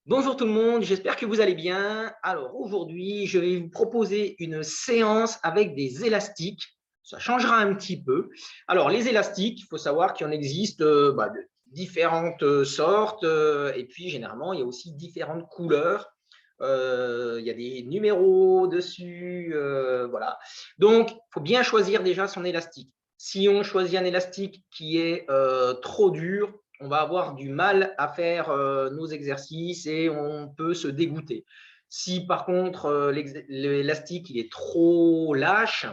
Bonjour tout le monde, j'espère que vous allez bien. Alors aujourd'hui, je vais vous proposer une séance avec des élastiques. Ça changera un petit peu. Alors les élastiques, il faut savoir qu'il en existe de différentes sortes et puis généralement, il y a aussi différentes couleurs. Il y a des numéros dessus, voilà. Donc, il faut bien choisir déjà son élastique. Si on choisit un élastique qui est trop dur, on va avoir du mal à faire nos exercices et on peut se dégoûter. Si par contre l'élastique il est trop lâche,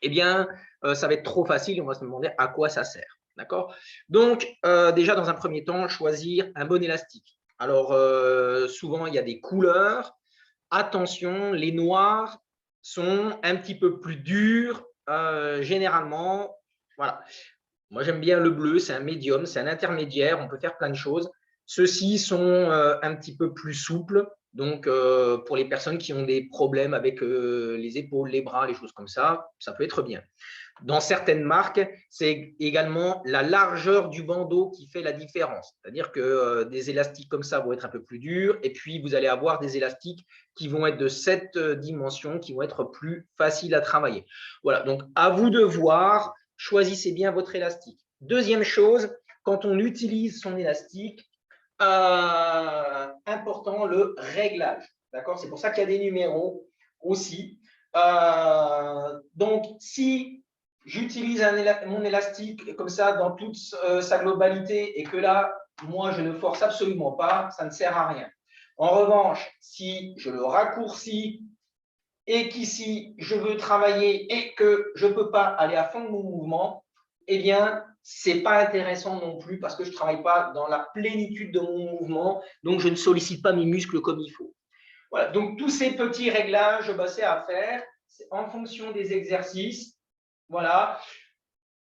eh bien ça va être trop facile, on va se demander à quoi ça sert. D'accord? Donc déjà dans un premier temps, choisir un bon élastique. Alors souvent il y a des couleurs. Attention, les noirs sont un petit peu plus durs généralement. Voilà. Moi, j'aime bien le bleu, c'est un médium, c'est un intermédiaire, on peut faire plein de choses. Ceux-ci sont un petit peu plus souples, donc pour les personnes qui ont des problèmes avec les épaules, les bras, les choses comme ça peut être bien. Dans certaines marques, c'est également la largeur du bandeau qui fait la différence. C'est-à-dire que des élastiques comme ça vont être un peu plus durs, et puis vous allez avoir des élastiques qui vont être de cette dimension, qui vont être plus faciles à travailler. Voilà, donc à vous de voir, choisissez bien votre élastique. Deuxième chose, quand on utilise son élastique, important le réglage. D'accord? C'est pour ça qu'il y a des numéros aussi. Donc, si j'utilise mon élastique comme ça dans toute sa globalité et que là, moi, je ne force absolument pas, ça ne sert à rien. En revanche, si je le raccourcis et qu'ici, je veux travailler et que je ne peux pas aller à fond de mon mouvement, eh bien, ce n'est pas intéressant non plus parce que je ne travaille pas dans la plénitude de mon mouvement, donc je ne sollicite pas mes muscles comme il faut. Voilà, donc tous ces petits réglages, c'est à faire en fonction des exercices. Voilà,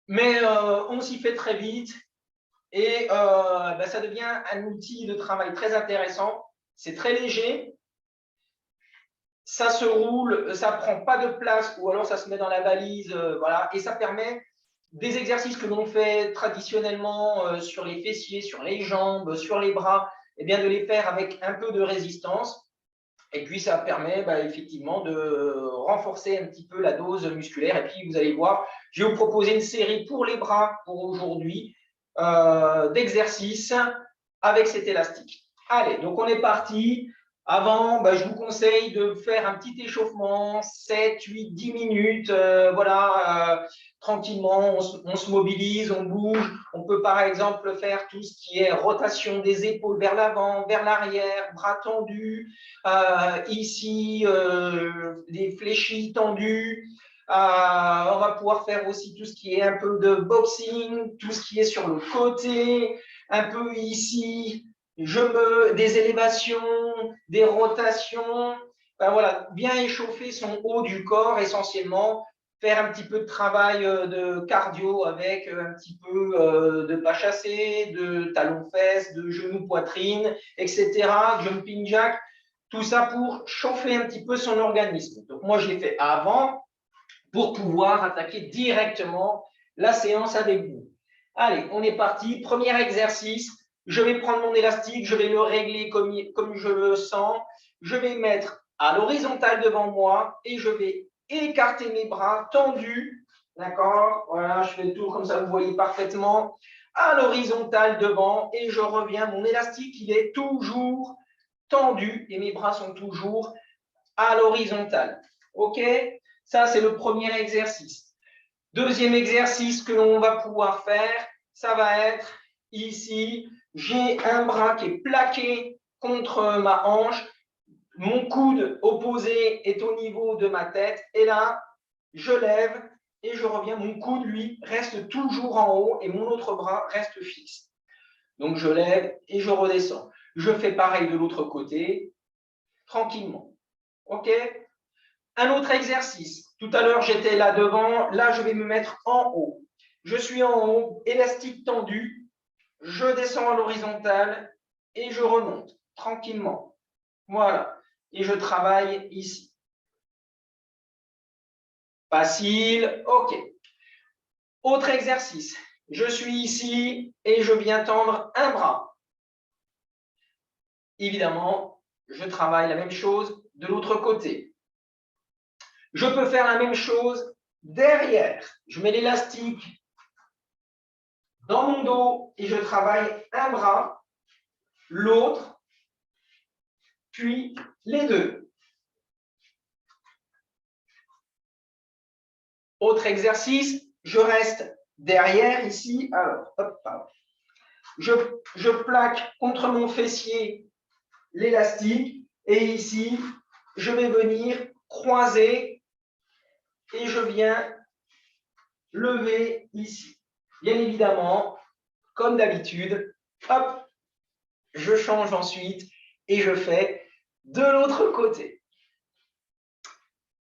mais on s'y fait très vite et ça devient un outil de travail très intéressant. C'est très léger, ça se roule, ça ne prend pas de place ou alors ça se met dans la valise, voilà, et ça permet des exercices que l'on fait traditionnellement sur les fessiers, sur les jambes, sur les bras, eh bien de les faire avec un peu de résistance. Et puis, ça permet effectivement de renforcer un petit peu la dose musculaire. Et puis, vous allez voir, je vais vous proposer une série pour les bras pour aujourd'hui d'exercices avec cet élastique. Allez, donc on est parti. Avant, je vous conseille de faire un petit échauffement, 7, 8, 10 minutes, tranquillement, on se mobilise, on bouge. On peut par exemple faire tout ce qui est rotation des épaules vers l'avant, vers l'arrière, bras tendus, ici, les fléchis tendus. On va pouvoir faire aussi tout ce qui est un peu de boxing, tout ce qui est sur le côté, un peu ici, des élévations, des rotations. Voilà, bien échauffer son haut du corps essentiellement, faire un petit peu de travail de cardio avec un petit peu de pas chassé, de talons-fesses, de genoux-poitrine, etc., jumping jack, tout ça pour chauffer un petit peu son organisme. Donc moi, je l'ai fait avant pour pouvoir attaquer directement la séance avec vous. Allez, on est parti. Premier exercice. Je vais prendre mon élastique, je vais le régler comme je le sens. Je vais mettre à l'horizontale devant moi et je vais écarter mes bras tendus. D'accord? Voilà, je fais le tour comme ça, vous voyez parfaitement. À l'horizontale devant et je reviens. Mon élastique, il est toujours tendu et mes bras sont toujours à l'horizontale. OK? Ça, c'est le premier exercice. Deuxième exercice que l'on va pouvoir faire, ça va être ici. J'ai un bras qui est plaqué contre ma hanche. Mon coude opposé est au niveau de ma tête. Et là, je lève et je reviens. Mon coude, lui, reste toujours en haut et mon autre bras reste fixe. Donc, je lève et je redescends. Je fais pareil de l'autre côté, tranquillement. OK? Un autre exercice. Tout à l'heure, j'étais là devant. Là, je vais me mettre en haut. Je suis en haut, élastique tendu. Je descends à l'horizontale et je remonte tranquillement. Voilà. Et je travaille ici. Facile. OK. Autre exercice. Je suis ici et je viens tendre un bras. évidemment, je travaille la même chose de l'autre côté. Je peux faire la même chose derrière. Je mets l'élastique dans mon dos et je travaille un bras, l'autre, puis les deux. Autre exercice, je reste derrière ici. Alors, hop, hop. Je plaque contre mon fessier l'élastique et ici, je vais venir croiser et je viens lever ici. Bien évidemment, comme d'habitude, hop, je change ensuite et je fais de l'autre côté.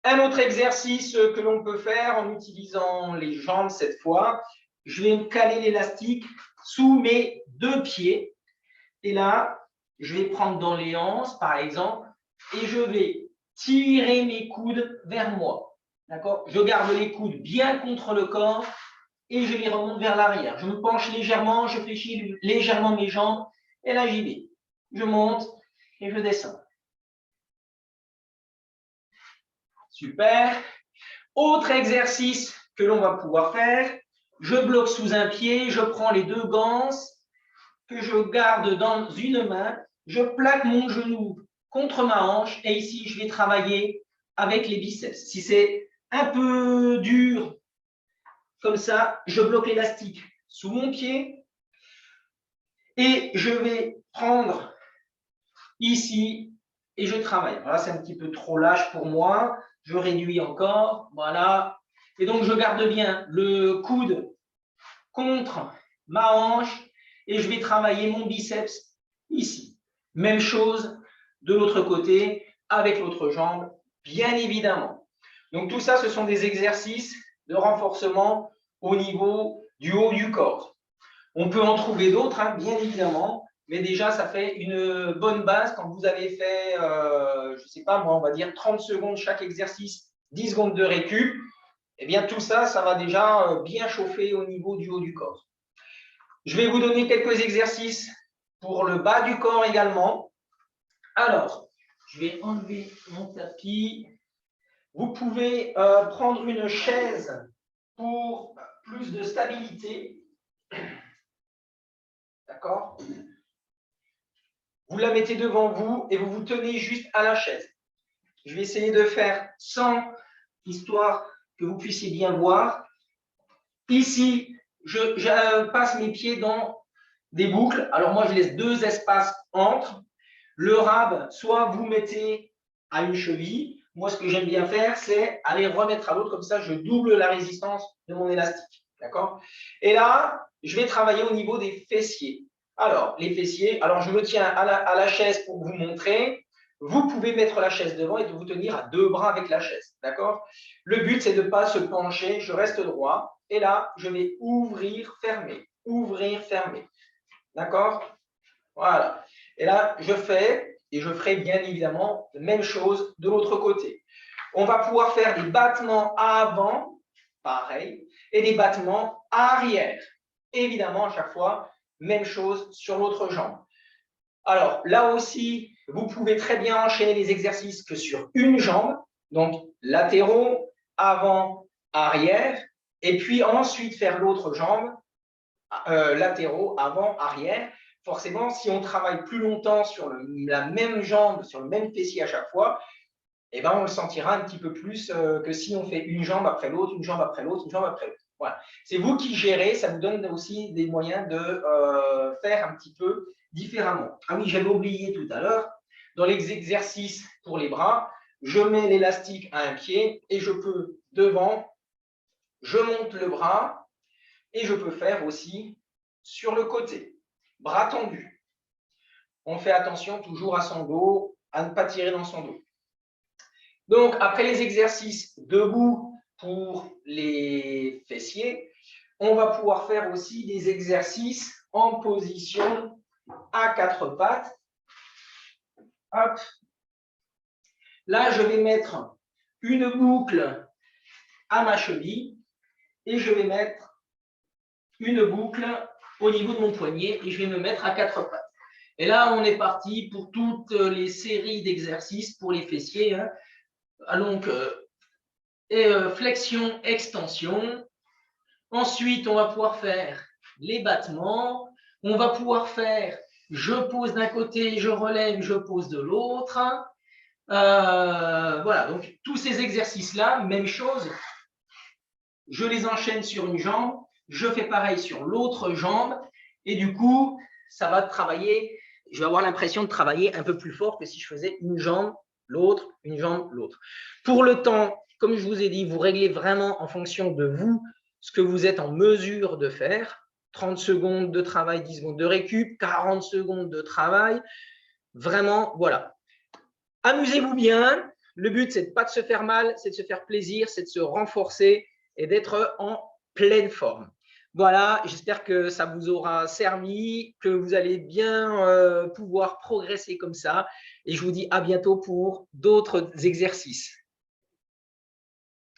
Un autre exercice que l'on peut faire en utilisant les jambes cette fois, je vais me caler l'élastique sous mes deux pieds. Et là, je vais prendre dans les hanches, par exemple, et je vais tirer mes coudes vers moi. D'accord? Je garde les coudes bien contre le corps et je les remonte vers l'arrière. Je me penche légèrement, je fléchis légèrement mes jambes et là, j'y vais. Je monte et je descends. Super. Autre exercice que l'on va pouvoir faire, je bloque sous un pied, je prends les deux gants que je garde dans une main, je plaque mon genou contre ma hanche et ici, je vais travailler avec les biceps. Si c'est un peu dur, comme ça, je bloque l'élastique sous mon pied et je vais prendre ici et je travaille. Voilà, c'est un petit peu trop lâche pour moi. Je réduis encore, voilà. Et donc, je garde bien le coude contre ma hanche et je vais travailler mon biceps ici. Même chose de l'autre côté avec l'autre jambe, bien évidemment. Donc, tout ça, ce sont des exercices de renforcement au niveau du haut du corps. On peut en trouver d'autres, hein, bien évidemment, mais déjà, ça fait une bonne base quand vous avez fait, je ne sais pas moi, on va dire 30 secondes chaque exercice, 10 secondes de récup. Eh bien, tout ça, ça va déjà bien chauffer au niveau du haut du corps. Je vais vous donner quelques exercices pour le bas du corps également. Alors, je vais enlever mon tapis. Vous pouvez prendre une chaise pour plus de stabilité. D'accord? Vous la mettez devant vous et vous vous tenez juste à la chaise. Je vais essayer de faire sans, histoire que vous puissiez bien voir. Ici, je passe mes pieds dans des boucles. Alors moi, je laisse deux espaces entre. Le rab, soit vous mettez à une cheville. Moi, ce que j'aime bien faire, c'est aller remettre à l'autre. Comme ça, je double la résistance de mon élastique. D'accord? Et là, je vais travailler au niveau des fessiers. Alors, les fessiers, alors je me tiens à la chaise pour vous montrer. Vous pouvez mettre la chaise devant et de vous tenir à deux bras avec la chaise. D'accord? Le but, c'est de ne pas se pencher. Je reste droit. Et là, je vais ouvrir, fermer. Ouvrir, fermer. D'accord? Voilà. Et là, je fais, et je ferai bien évidemment la même chose de l'autre côté. On va pouvoir faire des battements avant, pareil, et des battements arrière. Évidemment, à chaque fois, même chose sur l'autre jambe. Alors, là aussi, vous pouvez très bien enchaîner les exercices que sur une jambe, donc latéraux, avant, arrière, et puis ensuite faire l'autre jambe, latéraux, avant, arrière. Forcément, si on travaille plus longtemps sur la même jambe, sur le même fessier à chaque fois, eh ben, on le sentira un petit peu plus que si on fait une jambe après l'autre, une jambe après l'autre, une jambe après l'autre. Voilà. C'est vous qui gérez, ça vous donne aussi des moyens de faire un petit peu différemment. Ah oui, j'avais oublié tout à l'heure, dans les exercices pour les bras, je mets l'élastique à un pied et je peux devant, je monte le bras et je peux faire aussi sur le côté. Bras tendus. On fait attention toujours à son dos, à ne pas tirer dans son dos. Donc, après les exercices debout pour les fessiers, on va pouvoir faire aussi des exercices en position à quatre pattes. Hop. Là, je vais mettre une boucle à ma cheville et je vais mettre une boucle au niveau de mon poignet et je vais me mettre à quatre pattes. Et là, on est parti pour toutes les séries d'exercices pour les fessiers. Hein. Donc, flexion, extension. Ensuite, on va pouvoir faire les battements. On va pouvoir faire je pose d'un côté, je relève, je pose de l'autre. Voilà, donc tous ces exercices-là, même chose. Je les enchaîne sur une jambe, je fais pareil sur l'autre jambe, et du coup, ça va travailler, je vais avoir l'impression de travailler un peu plus fort que si je faisais une jambe, l'autre, une jambe, l'autre. Pour le temps, comme je vous ai dit, vous réglez vraiment en fonction de vous ce que vous êtes en mesure de faire. 30 secondes de travail, 10 secondes de récup, 40 secondes de travail. Vraiment, voilà. Amusez-vous bien. Le but, c'est pas de se faire mal, c'est de se faire plaisir, c'est de se renforcer et d'être en pleine forme. Voilà, j'espère que ça vous aura servi, que vous allez bien pouvoir progresser comme ça. Et je vous dis à bientôt pour d'autres exercices.